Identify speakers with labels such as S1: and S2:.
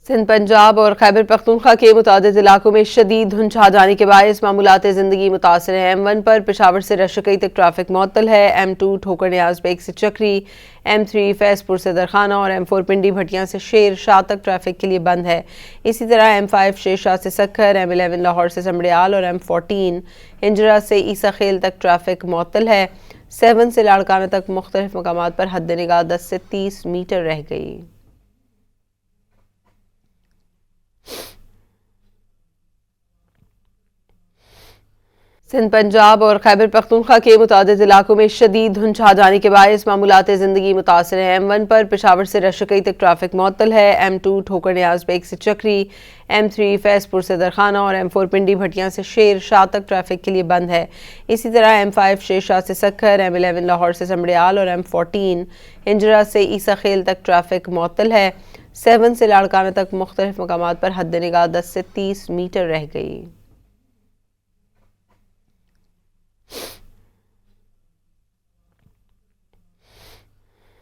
S1: سندھ پنجاب اور خیبر پختونخوا کے متعدد علاقوں میں شدید دھند چھا جانے کے باعث معمولات زندگی متاثر ہیں۔ M1 پر پشاور سے رشکئی تک ٹریفک معطل ہے۔ M2 ٹھوکر نیاز بیگ سے چکری، M3 فیض پور سے درخانہ اور M4 پنڈی بھٹیاں سے شیر شاہ تک ٹریفک کے لیے بند ہے۔ اسی طرح M5 شیر شاہ سے سکھر، M11 لاہور سے سمڑیال اور M14 ہنجرہ سے عیسیٰ خیل تک ٹریفک معطل ہے۔ 7 سے لاڑکانہ تک مختلف مقامات پر حد نگاہ 10 سے 30 میٹر رہ گئی۔ سندھ پنجاب اور خیبر پختونخوا کے متعدد علاقوں میں شدید دھند چھا جانے کے باعث معمولات زندگی متاثر ہیں۔ M1 پر پشاور سے رشکئی تک ٹریفک معطل ہے۔ M2 ٹھوکر نیاز بیگ سے چکری، M3 فیض پور سے درخانہ اور M4 پنڈی بھٹیاں سے شیر شاہ تک ٹریفک کے لیے بند ہے۔ اسی طرح M5 شیر شاہ سے سکھر، M11 لاہور سے سمڑیال اور M14 ہنجرہ سے عیسیٰ خیل تک ٹریفک معطل ہے۔ 7 سے لاڑکانہ تک مختلف مقامات پر حد نگاہ 10 سے 30 میٹر رہ گئی۔